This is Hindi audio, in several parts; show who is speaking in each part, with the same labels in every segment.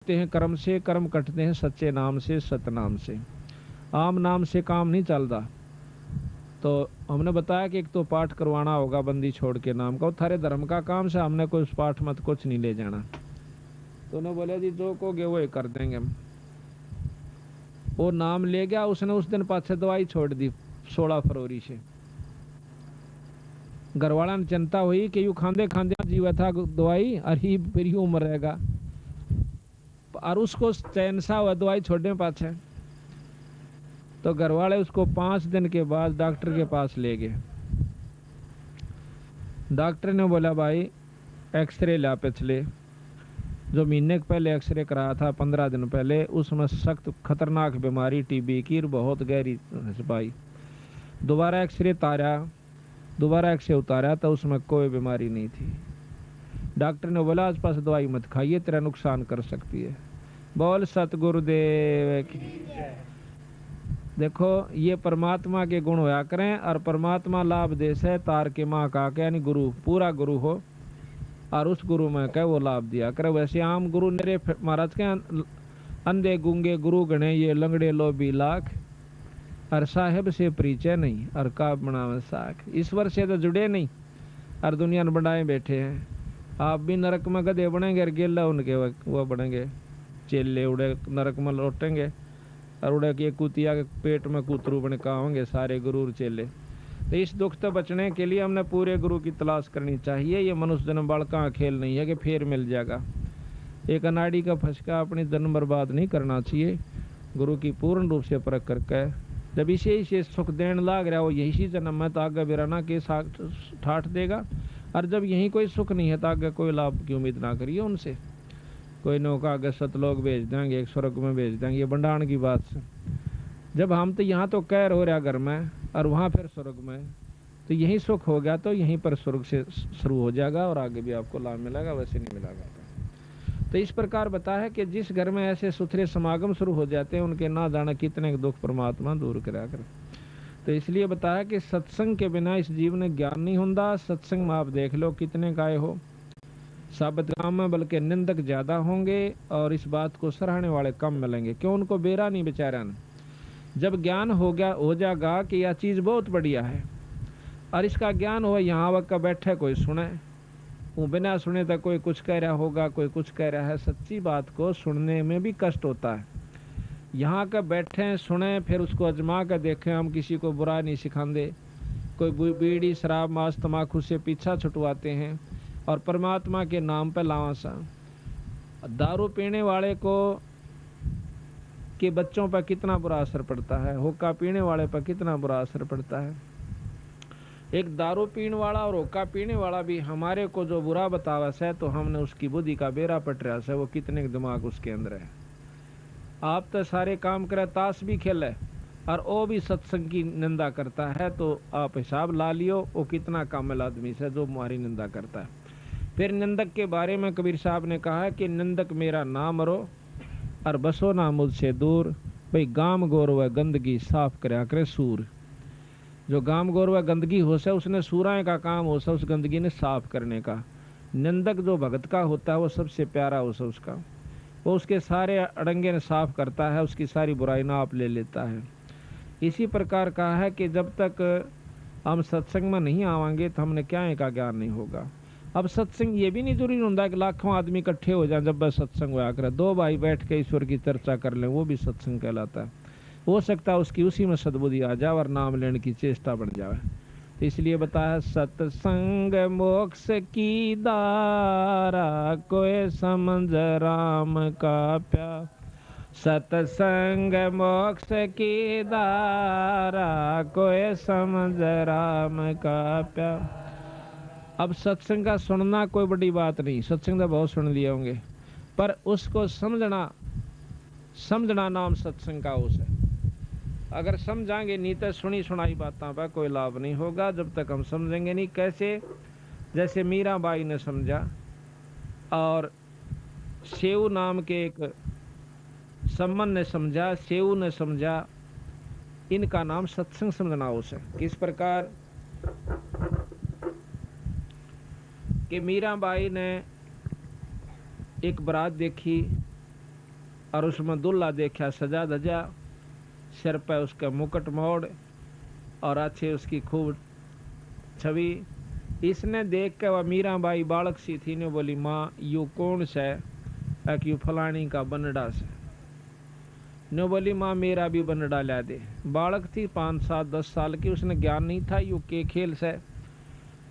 Speaker 1: होते हैं कर्म से, कर्म कटते हैं सच्चे नाम से, सतनाम से। आम नाम से काम नहीं चलता। तो हमने बताया कि एक तो पाठ करवाना होगा बंदी छोड़ के नाम का, थारे धर्म का काम से हमने कोई पाठ मत कुछ नहीं ले जाना। तो उन्होंने बोले जी जो कहोगे वो ही कर देंगे हम। वो नाम ले गया, उसने उस दिन पाछे दवाई छोड़ दी 16 फरवरी से। घरवाला ने चिंता हुई कि यू खांदे खांदे जीवा था दवाई, अरे फिर यूं मर रहेगा। और उसको चैन सा हुआ दवाई छोड़ने पाछे। तो घरवाले उसको 5 दिन के बाद डॉक्टर के पास ले गए। डॉक्टर ने बोला भाई एक्सरे ला पिछले जो महीने के पहले एक्सरे कराया था 15 दिन पहले, उसमें सख्त खतरनाक बीमारी टीबी की बहुत गहरी पाई। दोबारा एक्सरे उतारा तो उसमें कोई बीमारी नहीं थी। डॉक्टर ने बोला आसपास दवाई मत खाइए, तेरा नुकसान कर सकती है। बोल सतगुरुदेव की। देखो ये परमात्मा के गुण होया करें, और परमात्मा लाभ दे से तार के माँ का के यानी गुरु, पूरा गुरु हो और उस गुरु में कह वो लाभ दिया करे। वैसे आम गुरु मेरे महाराज के अंधे गूंगे गुरु गणे ये लंगड़े लोभी लाख, और साहेब से परिचय नहीं और का बनावे साख। ईश्वर से तो जुड़े नहीं और दुनिया ने बनाए बैठे हैं। आप भी नरक में गधे बनेंगे और गेला उनके वो बनेंगे चेले, उड़े नरक में लौटेंगे और उड़े के कुतिया के पेट में कुतरू बने का होंगे सारे गुरु और चेले। तो इस दुख से बचने के लिए हमने पूरे गुरु की तलाश करनी चाहिए। ये मनुष्य जन्म बालका खेल नहीं है कि फिर मिल जाएगा। एक अनाड़ी का फंसका अपनी जन्म बर्बाद नहीं करना चाहिए। गुरु की पूर्ण रूप से परख करके जब इसे सुख देने लाग रहा हो यही जन्म में, तो आगे बिराना के साथ ठाठ देगा। और जब यही कोई सुख नहीं है तो आगे कोई लाभ की उम्मीद ना करिए उनसे। कोई नौका आगे सतलोक भेज देंगे, एक स्वर्ग में भेज देंगे, ये बंडाण की बात से। जब हम तो यहाँ तो कैर हो रहा घर में और वहाँ फिर स्वर्ग में, तो यही सुख हो गया तो यहीं पर स्वर्ग से शुरू हो जाएगा और आगे भी आपको लाभ मिलेगा, वैसे नहीं मिलेगा। तो इस प्रकार बताया है कि जिस घर में ऐसे सुथरे समागम शुरू हो जाते हैं उनके ना जाने कितने दुख परमात्मा दूर करा कर। तो इसलिए बताया कि सत्संग के बिना इस जीवन में ज्ञान नहीं होता। सत्संग में आप देख लो कितने गाय हो साबित काम में, बल्कि निंदक ज्यादा होंगे और इस बात को सराहने वाले कम मिलेंगे। क्यों? उनको बेरा नहीं बेचारा ने। जब ज्ञान हो जाएगा कि यह चीज बहुत बढ़िया है और इसका ज्ञान हो, यहाँ वक्त बैठे कोई सुने, वो बिना सुने तक कोई कुछ कह रहा होगा, कोई कुछ कह रहा है। सच्ची बात को सुनने में भी कष्ट होता है। यहाँ का बैठे सुने फिर उसको अजमा कर देखें। हम किसी को बुरा नहीं सिखाते। कोई बीड़ी शराब मांस तमाकू से पीछा छुटवाते हैं और परमात्मा के नाम पर लावासा। दारू पीने वाले को के बच्चों पर कितना बुरा असर पड़ता है, हुक्का पीने वाले पर कितना बुरा असर पड़ता है। एक दारू पीने वाला और हुक्का पीने वाला भी हमारे को जो बुरा बतावस है तो हमने उसकी बुद्धि का बेरा पटरा है, वो कितने दिमाग उसके अंदर है। आप तो सारे काम करे, ताश भी खेले और वो भी सत्संग की निंदा करता है, तो आप हिसाब ला लियो वो कितना कामिल आदमी से जो हमारी निंदा करता है। फिर निंदक के बारे में कबीर साहब ने कहा है कि निंदक मेरा नाम रो और बसो ना मुझसे दूर। भाई गाम गौरव गंदगी साफ करया करे सूर। जो गाम गौरव गंदगी हो से उसने सूराए का काम हो से उस गंदगी ने साफ करने का। निंदक जो भगत का होता है वो सबसे प्यारा हो से उसका, वो उसके सारे अड़ंगे ने साफ करता है, उसकी सारी बुराई ना आप ले लेता है। इसी प्रकार कहा है कि जब तक हम सत्संग में नहीं आवांगे तो हमने क्या का ज्ञान नहीं होगा। अब सत्संग ये भी नहीं जरूरी होता कि लाखों आदमी इकट्ठे हो जाए जब बस सत्संग हुआ करे। दो भाई बैठ के ईश्वर की चर्चा कर लें वो भी सत्संग कहलाता है। हो सकता है उसकी उसी में सद्बुद्धि आ जाए और नाम लेने की चेष्टा बन जाए। तो इसलिए बताया सत्संग मोक्ष की दारा कोई समझ राम का प्यार। सत्संग मोक्ष की दारा कोई समझ राम का प्यार। अब सत्संग का सुनना कोई बड़ी बात नहीं, सत्संग तो बहुत सुन लिए होंगे, पर उसको समझना नाम सत्संग का उस है। अगर समझाएंगे नहीं तो सुनी सुनाई बातों पर कोई लाभ नहीं होगा जब तक हम समझेंगे नहीं। कैसे? जैसे मीराबाई ने समझा और सेऊ नाम के एक सम्मन ने समझा, सेऊ ने समझा, इनका नाम सत्संग समझना उस है। किस प्रकार कि मीराबाई ने एक बारात देखी और उसमें दुल्हा देखा सजा धजा, सिर पर उसका मुकुट मोड़ और अच्छे उसकी खूब छवि। इसने देख के वह मीराबाई बालक सी थी ने बोली, माँ यू कौन से यू फलानी का बनड़ा से। ने बोली, माँ मेरा भी बनड़ा ला दे। बालक थी 5, 7, 10 साल की, उसने ज्ञान नहीं था यू के खेल से।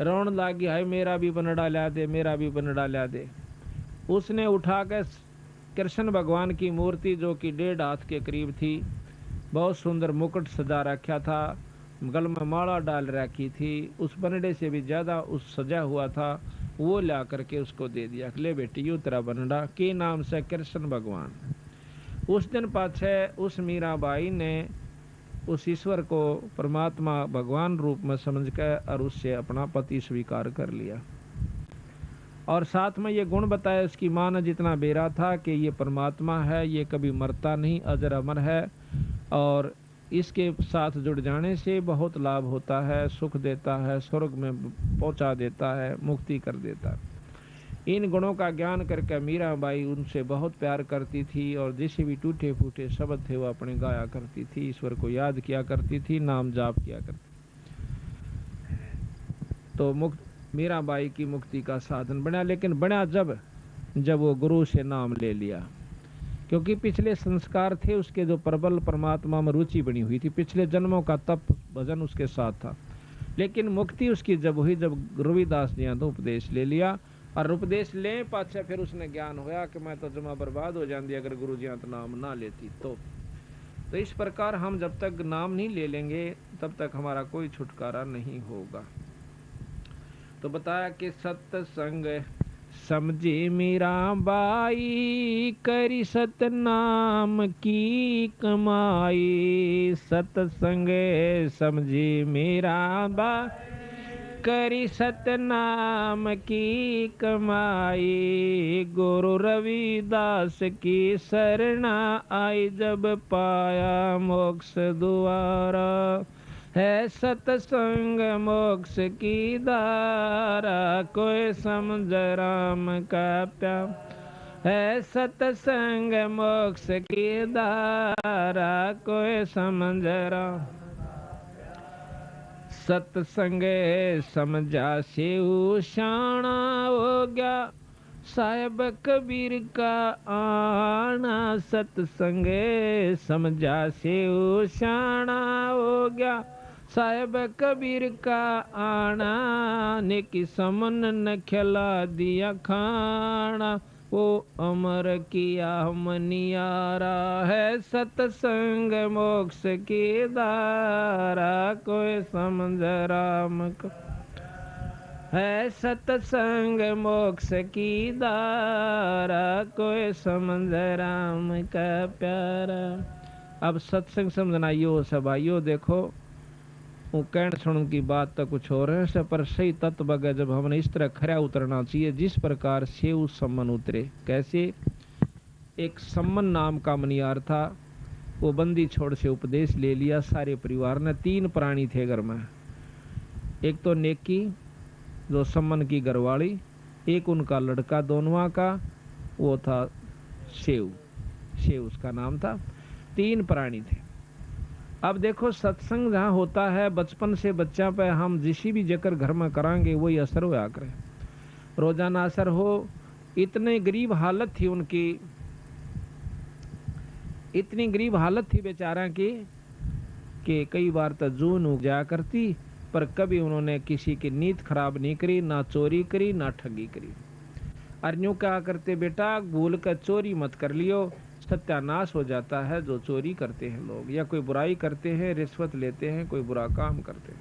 Speaker 1: रोन लागी, हाय मेरा भी बनड़ा ला दे, मेरा भी बनड़ा ला दे। उसने उठा के कृष्ण भगवान की मूर्ति जो कि 1.5 हाथ के करीब थी, बहुत सुंदर मुकुट सजा रखा था, गल में माला डाल रखी थी, उस बनड़े से भी ज्यादा उस सजा हुआ था, वो ला करके उसको दे दिया। ले बेटी यू तेरा बनड़ा, के नाम से कृष्ण भगवान। उस दिन पाछे उस मीराबाई ने उस ईश्वर को परमात्मा भगवान रूप में समझ कर और उससे अपना पति स्वीकार कर लिया। और साथ में ये गुण बताया उसकी माँ ने जितना बेरा था कि ये परमात्मा है, ये कभी मरता नहीं, अजर अमर है, और इसके साथ जुड़ जाने से बहुत लाभ होता है, सुख देता है, स्वर्ग में पहुंचा देता है, मुक्ति कर देता है। इन गुणों का ज्ञान करके मीराबाई उनसे बहुत प्यार करती थी और जैसे भी टूटे फूटे शब्द थे वो अपने गाया करती थी, ईश्वर को याद किया करती थी, नाम जाप किया करती। तो मीराबाई की मुक्ति का साधन बना, लेकिन बना जब वो गुरु से नाम ले लिया, क्योंकि पिछले संस्कार थे उसके जो प्रबल परमात्मा में रुचि बनी हुई थी, पिछले जन्मों का तप भजन उसके साथ था। लेकिन मुक्ति उसकी जब हुई जब रविदास जी तो उपदेश ले लिया, और उपदेश ले पाछे फिर उसने ज्ञान होया कि मैं तो जमा बर्बाद हो जाती अगर गुरु जी तो नाम ना लेती। तो इस प्रकार हम जब तक नाम नहीं ले लेंगे तब तक हमारा कोई छुटकारा नहीं होगा। तो बताया कि सत्संग समझे मीराबाई, करी सतनाम की कमाई। सत्संग समझे मीराबाई, करी सतनाम की कमाई। गुरु रविदास की शरणा आई, जब पाया मोक्ष द्वारा। है सत्संग मोक्ष की धारा, कोई समझ राम का प्यार। है सत्संग मोक्ष की धारा, कोई समझ राम। सत्संग समझा से शाना हो गया, साहेब कबीर का आना। सत्संग समझा से शाना हो गया, साहेब कबीर का आना। नेकी समन न खिला दिया खाना, वो अमर किया मनियारा। है सत्संग मोक्ष की धारा, कोई समझ राम को। है सत्संग मोक्ष की धारा, कोई समझ राम का प्यारा। अब सत्संग समझना यो सब आइयो, देखो वो कहण सुन की बात तो कुछ और है, पर सही तत्व बगे जब हमने इस तरह खरा उतरना चाहिए जिस प्रकार से उस सम्मन उतरे। कैसे? एक सम्मन नाम का मनियार था, वो बंदी छोड़ से उपदेश ले लिया सारे परिवार ने। 3 प्राणी थे घर में, एक तो नेकी जो सम्मन की घरवाली, एक उनका लड़का दोनों का वो था शेव उसका नाम था। 3 प्राणी थे। अब देखो सत्संग जहाँ होता है बचपन से बच्चा पे हम जिस भी जकर घर में करांगे वही असर होया करे, रोजाना असर हो। इतने गरीब हालत थी उनकी, इतनी गरीब हालत थी बेचारा की कि कई बार तो जून उग जाया करती, पर कभी उन्होंने किसी की नीयत खराब नहीं करी, ना चोरी करी ना ठगी करी। और यूं क्या करते बेटा, भूल कर चोरी मत कर लियो, सत्यानाश हो जाता है जो चोरी करते हैं लोग, या कोई बुराई करते हैं, रिश्वत लेते हैं, कोई बुरा काम करते हैं।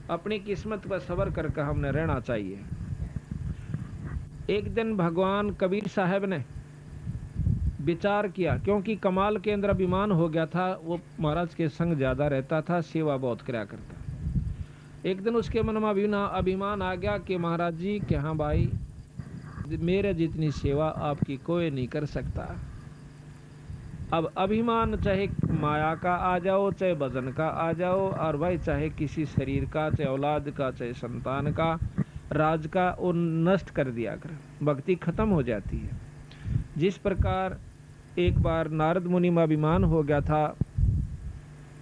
Speaker 1: अपनी किस्मत पर सबर करके हमने रहना चाहिए। एक दिन भगवान कबीर साहब ने विचार किया, क्योंकि कमाल के अंदर अभिमान हो गया था, वो महाराज के संग ज्यादा रहता था, सेवा बहुत कराया करता। एक दिन उसके मन में अभिमान आ गया कि महाराज जी कि हाँ भाई, मेरे जितनी सेवा आपकी कोई नहीं कर सकता। अब अभिमान चाहे माया का आ जाओ, चाहे भजन का आ जाओ, और भाई चाहे किसी शरीर का, चाहे औलाद का, चाहे संतान का, राज का, वो नष्ट कर दिया कर, भक्ति खत्म हो जाती है। जिस प्रकार एक बार नारद मुनि में अभिमान हो गया था।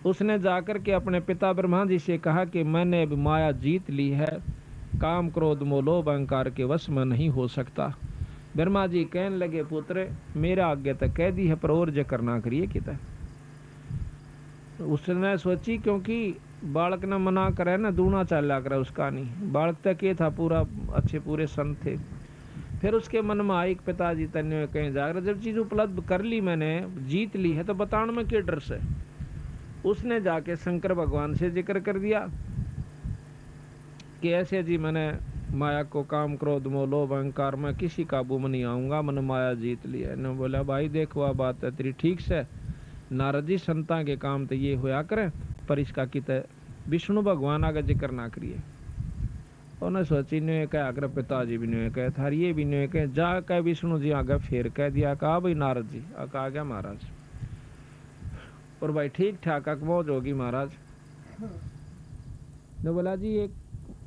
Speaker 1: उसने जाकर के अपने पिता ब्रह्मा जी से कहा कि मैंने अब माया जीत ली है, काम क्रोध मोह लोभ अहंकार के वश में नहीं हो सकता। ब्रह्मा जी कहने लगे, पुत्र मेरा आगे तक कह दी है पर और जे करना करिए किता। उसने सोची क्योंकि बालक ने मना करे ना दूना चाला करे उसका नहीं, बालक तक ये था पूरा अच्छे पूरे संत थे। फिर उसके मन में आई पिताजी तन्य कहीं जाकर जब चीज उपलब्ध कर ली मैंने जीत ली है तो बताने में क्या डर से। उसने जाके शंकर भगवान से जिक्र कर दिया कि ऐसे जी मैंने माया को काम क्रोध मोह लोभ अहंकार में किसी काबू में नहीं आऊंगा, मैंने माया जीत लिया। ने बोला भाई देख वह बात है तेरी ठीक से, नारद जी संता के काम तो ये होया करे पर इसका कित विष्णु भगवान आगे जिक्र ना करिए। उन्हें सोची ने कह अगर पिताजी भी ने कहे थार ये भी ने कहे जा कह विष्णु जी आगे फिर कह दिया कहा भाई नारद जी कहा गया महाराज। और भाई ठीक ठाक मौज होगी महाराज। ने बोला जी एक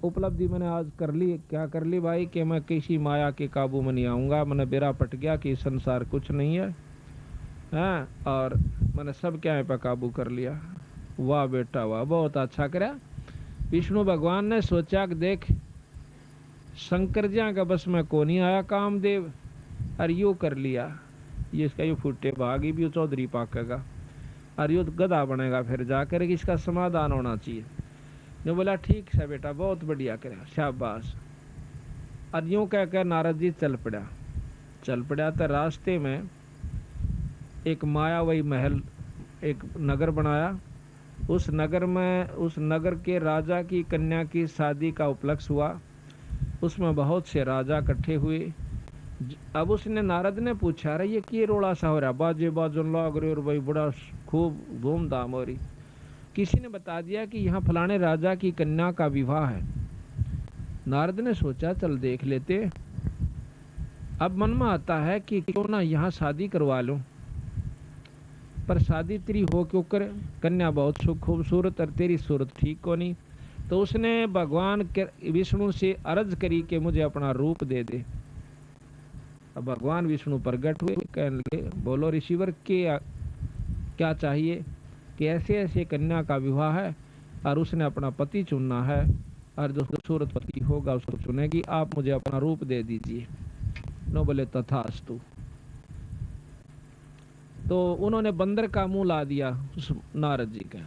Speaker 1: उपलब्धि मैंने आज कर ली। क्या कर ली भाई कि मैं किसी माया के काबू में नहीं आऊंगा, मैंने बेरा पट गया कि संसार कुछ नहीं है, हाँ, और मैंने सब क्या पे काबू कर लिया। वाह बेटा वाह, बहुत अच्छा करा। विष्णु भगवान ने सोचा कि देख शंकर जी का बस में को नहीं आया कामदेव, और यू कर लिया, ये इसका यू फुटे भागी भी चौधरी पाकेगा और यू गधा बनेगा फिर जाकर, इसका समाधान होना चाहिए। ने बोला ठीक है बेटा बहुत बढ़िया करा शाबाश। और यूं कह कर नारद जी चल पड़ा तो रास्ते में एक मायावही महल एक नगर बनाया। उस नगर के राजा की कन्या की शादी का उपलक्ष्य हुआ। उसमें बहुत से राजा इकट्ठे हुए। अब उसने नारद ने पूछा रहा ये कि रोड़ा सा हो रहा, बाजे बाजन लाग रहे और भाई बड़ा खूब धूमधाम हो रही। किसी ने बता दिया कि यहाँ फलाने राजा की कन्या का विवाह है। नारद ने सोचा चल देख लेते। अब मन में आता है कि क्यों ना यहाँ शादी करवा लूं, पर शादी तेरी हो क्यों करे, कन्या बहुत खूबसूरत और तेरी सूरत ठीक को नहीं। तो उसने भगवान विष्णु से अर्ज करी कि मुझे अपना रूप दे दे। अब भगवान विष्णु प्रकट हुए, कहने लगे बोलो ऋषिवर क्या चाहिए कि ऐसे ऐसे कन्या का विवाह है और उसने अपना पति चुनना है और जो खूबसूरत पति होगा उसको चुनेगी, आप मुझे अपना रूप दे दीजिए। नो बोले तथास्तु। तो उन्होंने बंदर का मुंह ला दिया उस नारद जी का।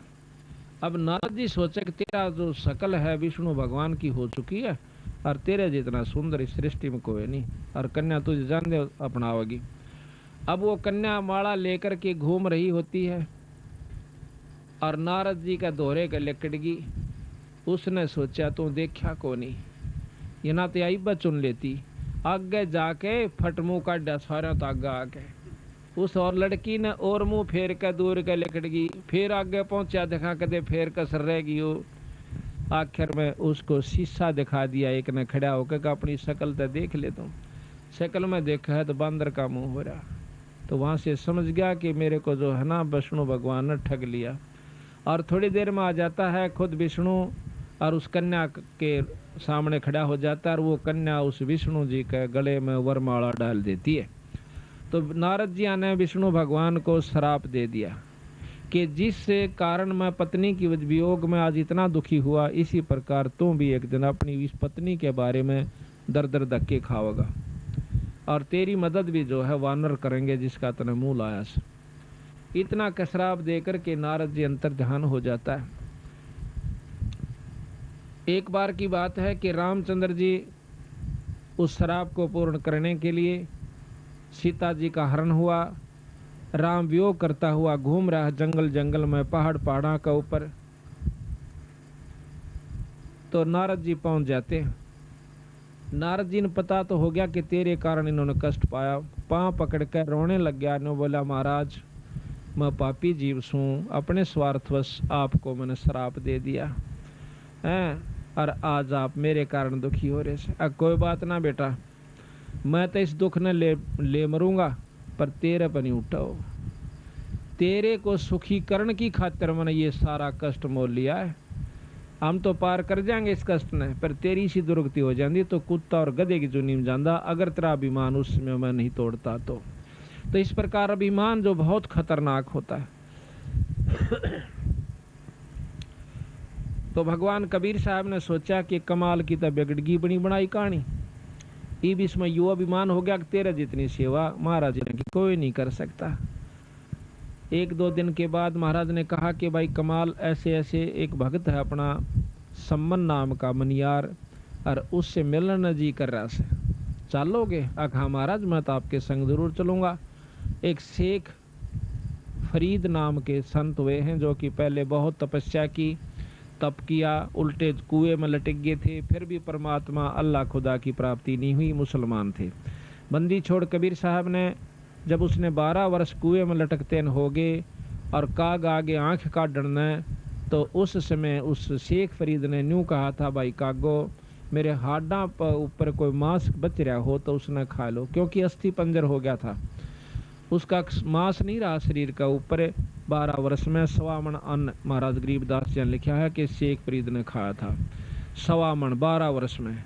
Speaker 1: अब नारद जी सोचे कि तेरा जो शकल है विष्णु भगवान की हो चुकी है और तेरे जितना सुंदर इस सृष्टि में कोई नहीं, और कन्या तुझे जान दे अपनाओगी। अब वो कन्या माला लेकर के घूम रही होती है और नारद जी का दोहरे का लिकड़गी। उसने सोचा तू देखा को नहीं, ये ना तो आई चुन लेती। आगे जाके फट मुंह काटा सारा तागा आके उस और लड़की ने और मुंह फेर कर दूर के लिकड़गी। फिर आगे पहुंचा देखा कदे फेर कसर रहेगी वो। आखिर में उसको शीशा दिखा दिया एक ने खड़ा होकर अपनी शक्ल तो देख ले तुम। शक्ल में देखा है तो बंदर का मुंह हो रहा। तो वहां से समझ गया कि मेरे को जो है ना विष्णु भगवान ने ठग लिया। और थोड़ी देर में आ जाता है खुद विष्णु और उस कन्या के सामने खड़ा हो जाता है और वो कन्या उस विष्णु जी के गले में वरमाला डाल देती है। तो नारद जी ने विष्णु भगवान को श्राप दे दिया कि जिस कारण मैं पत्नी की वियोग में आज इतना दुखी हुआ, इसी प्रकार तुम भी एक दिन अपनी इस पत्नी के बारे में दर दर धक्के खाओगा और तेरी मदद भी जो है वानर करेंगे जिसका तने मुंह लाया। इतना कसराब देकर के नारद जी अंतर ध्यान हो जाता है। एक बार की बात है कि रामचंद्र जी उस शराब को पूर्ण करने के लिए सीता जी का हरण हुआ। राम वियोग करता हुआ घूम रहा जंगल जंगल में पहाड़ा के ऊपर। तो नारद जी पहुंच जाते हैं। नारद जी ने पता तो हो गया कि तेरे कारण इन्होंने कष्ट पाया। पांव पकड़ कर रोने लग गया। ने बोला महाराज मैं पापी जीव सूं, अपने स्वार्थवश आपको मैंने श्राप दे दिया है और आज आप मेरे कारण दुखी हो रहे हैं। कोई बात ना बेटा, मैं तो इस दुख ने ले मरूंगा पर तेरे पर नहीं उठाओ। तेरे को सुखीकरण की खातिर मैंने ये सारा कष्ट मोल लिया है। हम तो पार कर जाएंगे इस कष्ट ने, पर तेरी सी दुर्गति हो जाती तो कुत्ता और गधे की चुनी में जाता अगर तेरा अभिमान उसमें मैं नहीं तोड़ता। तो इस प्रकार अभिमान जो बहुत खतरनाक होता है। तो भगवान कबीर साहब ने सोचा कि कमाल की तो बिगड़गी बनी बनाई कहानी, इब इसमें यो अभिमान हो गया कि तेरे जितनी सेवा महाराज जी ने कोई नहीं कर सकता। एक दो दिन के बाद महाराज ने कहा कि भाई कमाल, ऐसे ऐसे एक भक्त है अपना सम्मन नाम का मनियार, और उससे मिलन जी कर रहा से, चलोगे? हाँ महाराज, मैं तो आपके संग जरूर चलूंगा। एक शेख फरीद नाम के संत हुए हैं जो कि पहले बहुत तपस्या की, तप किया, उल्टे कुएं में लटक गए थे, फिर भी परमात्मा अल्लाह खुदा की प्राप्ति नहीं हुई, मुसलमान थे। बंदी छोड़ कबीर साहब ने, जब उसने 12 वर्ष कुएं में लटकते हो गए और काग आगे आंख काटना, तो उस समय उस शेख फरीद ने न्यू कहा था, भाई कागो, मेरे हाडा ऊपर कोई मांस बच रहा हो तो उसने खा लो, क्योंकि अस्थि पंजर हो गया था, उसका मांस नहीं रहा शरीर का ऊपर। 12 वर्ष में 1.25 मन अन्न, महाराज गरीबदास जी ने लिखा है कि शेख फरीद ने खाया था 1.25 मन 12 वर्ष में।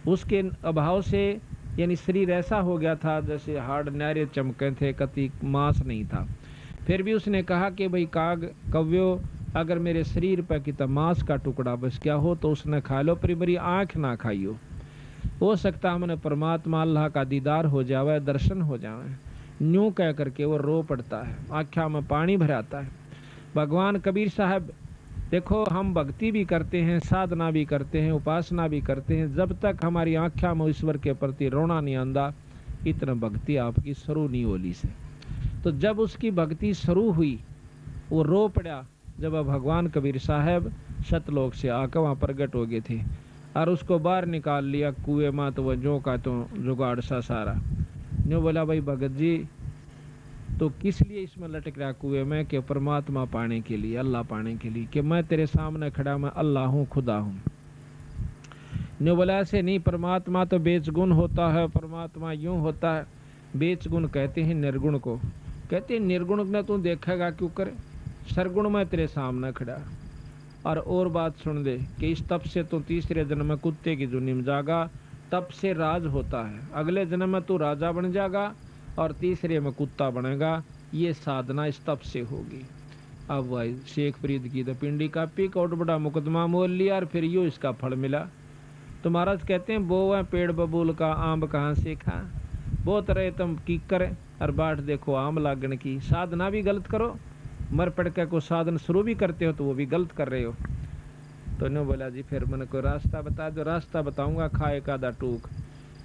Speaker 1: उसके अभाव से यानी शरीर ऐसा हो गया था जैसे हाड़ न्यारे चमके थे, कति मांस नहीं था। फिर भी उसने कहा कि भाई काग कव्यो, अगर मेरे शरीर पर कितना मांस का टुकड़ा बच गया हो तो उसने खा लो, पर मेरी आँख ना खाइयो, हो सकता हमने परमात्मा अल्लाह का दीदार हो जावे, दर्शन हो जावे। न्यू कह करके वो रो पड़ता है, आँखों में पानी भराता है। भगवान कबीर साहब, देखो हम भक्ति भी करते हैं, साधना भी करते हैं, उपासना भी करते हैं, जब तक हमारी आँखों में ईश्वर के प्रति रोना नहीं आंदा, इतना भक्ति आपकी शुरू नहीं होली से। तो जब उसकी भक्ति शुरू हुई, वो रो पड़ा, जब भगवान कबीर साहब सतलोक से आकर वहाँ प्रकट हो गए थे और उसको बाहर निकाल लिया कुएं में, तो वह जो का तो जुगाड़ सा सारा न्यू बोला, भाई भगत जी तो किस लिए इसमें लटक रहा कुएं में? कि परमात्मा पाने के लिए, अल्लाह पाने के लिए, कि मैं तेरे सामने खड़ा, मैं अल्लाह हूँ, खुदा हूँ। न्यू बोला ऐसे नहीं, परमात्मा तो बेचगुण होता है, परमात्मा यूं होता है। बेचगुण कहते हैं निर्गुण को, कहते हैं निर्गुण ने तू देखेगा क्यों करे, सरगुण में तेरे सामने खड़ा। और बात सुन दे कि इस तप से तू तीसरे जन्म में कुत्ते की जुनी में जागा, तप से राज होता है, अगले जन्म में तू राजा बन जाएगा और तीसरे में कुत्ता बनेगा। ये साधना इस तप से होगी। अब भाई शेख फरीद की तो पिंडी कापी, कोट बड़ा मुकदमा मोल लिया और फिर यो इसका फल मिला। तो महाराज कहते हैं, वो है पेड़ बबूल का आम कहाँ से खा, बहुत रहे तुम कीकर और बाट देखो आम लागण की। साधना भी गलत करो, मर पड़ के को साधन शुरू भी करते हो तो वो भी गलत कर रहे हो। तो ने बोला जी फिर मैंने कोई रास्ता बता दो। रास्ता बताऊंगा, खाए का दा टूक,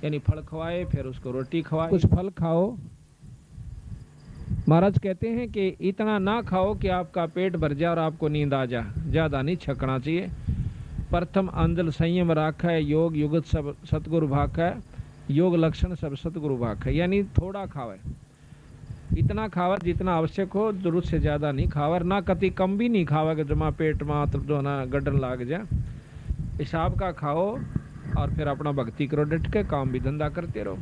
Speaker 1: यानी फल खवाए, फिर उसको रोटी खवाए। कुछ फल खाओ, महाराज कहते हैं कि इतना ना खाओ कि आपका पेट भर जाए और आपको नींद आ जाए, ज्यादा नहीं छकना चाहिए। प्रथम अंजल संयम राखा है, योग युगत सब सतगुरु भाखा है, योग लक्षण सब सतगुरु भाखा है, यानी थोड़ा खावे, इतना खावा जितना आवश्यक हो, जरूरत से ज्यादा नहीं खावा, ना कति कम भी नहीं खावा कि जमा पेट मात्र जो ना गड्ढन लाग जाए। हिसाब का खाओ और फिर अपना भक्ति करो, डट के काम भी धंधा करते रहो।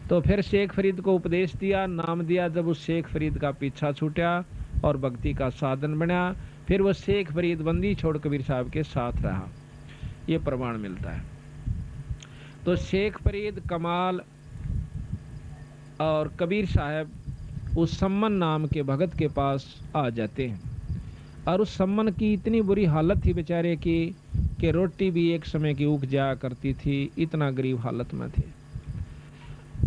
Speaker 1: तो फिर शेख फरीद को उपदेश दिया, नाम दिया। जब उस शेख फरीद का पीछा छूटा और भक्ति का साधन बना, फिर वो शेख फरीद बंदी छोड़ कबीर साहब के साथ रहा, ये प्रमाण मिलता है। तो शेख फरीद, कमाल और कबीर साहब उस सम्मन नाम के भगत के पास आ जाते हैं और उस सम्मन की इतनी बुरी हालत थी बेचारे की कि रोटी भी एक समय की उग जाया करती थी, इतना गरीब हालत में थे।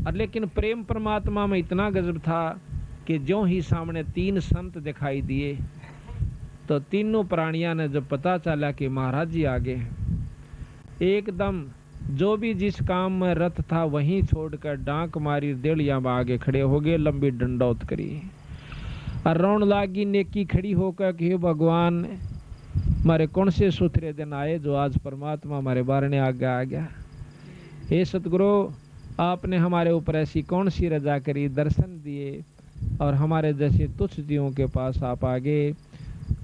Speaker 1: और लेकिन प्रेम परमात्मा में इतना गजब था कि जो ही सामने 3 संत दिखाई दिए तो तीनों प्राणियों ने जब पता चला कि महाराज जी आगे हैं, एकदम जो भी जिस काम में रत था वहीं छोड़कर डांक मारी, देड़िया में आगे खड़े हो गए, लंबी डंडौत करी और रोन लागी नेकी खड़ी होकर कि भगवान हमारे कौन से सुथरे दिन आए जो आज परमात्मा हमारे बारने आगे आ गया। हे सतगुरु, आपने हमारे ऊपर ऐसी कौन सी रजा करी, दर्शन दिए और हमारे जैसे तुच्छ जीवों के पास आप आगे,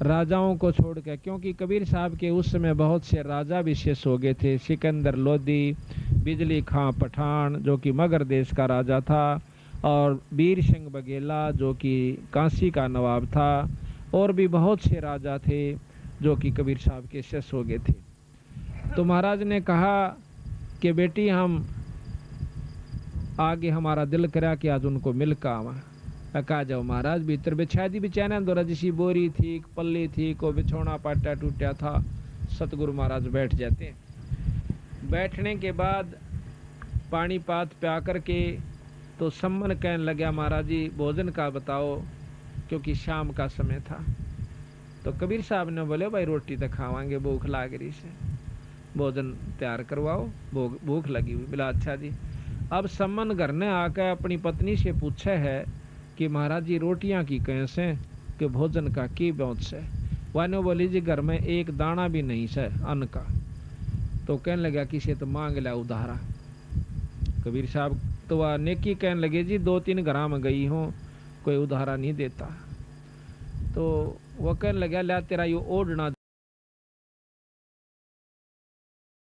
Speaker 1: राजाओं को छोड़ के। क्योंकि कबीर साहब के उस समय बहुत से राजा विशेष हो गए थे, सिकंदर लोधी, बिजली खां पठान जो कि मगर देश का राजा था, और वीर सिंह बघेला जो कि काशी का नवाब था, और भी बहुत से राजा थे जो कि कबीर साहब के शिष्य हो गए थे। तो महाराज ने कहा कि बेटी हम आगे, हमारा दिल करा कि आज उनको मिल कर आवा। कहा जाओ महाराज भीतर बिछा दी बिछाना दो रजसी बोरी थी पल्ली थी को बिछोना पाटा टूटा था। सतगुरु महाराज बैठ जाते। बैठने के बाद पानी पात प्या करके तो सम्मन कहने लगा महाराज जी भोजन का बताओ, क्योंकि शाम का समय था। तो कबीर साहब ने बोले भाई रोटी तो खावांगे, भूख लाग रही से, भोजन तैयार करवाओ, भूख लगी हुई। बोला अच्छा जी। अब सम्मन घर ने आकर अपनी पत्नी से पूछे है कि महाराज जी रोटियां की कैसे कि भोजन का की बहुत से। वानो बोली जी घर में एक दाना भी नहीं से अन्न का। तो कहने लगा किसे तो मांग लिया उधारा। कबीर साहब तो वह नेकी कहने लगे जी 2-3 घरा में गई हूँ, कोई उधारा नहीं देता। तो वह कहने लगा ला तेरा ये ओढ़ना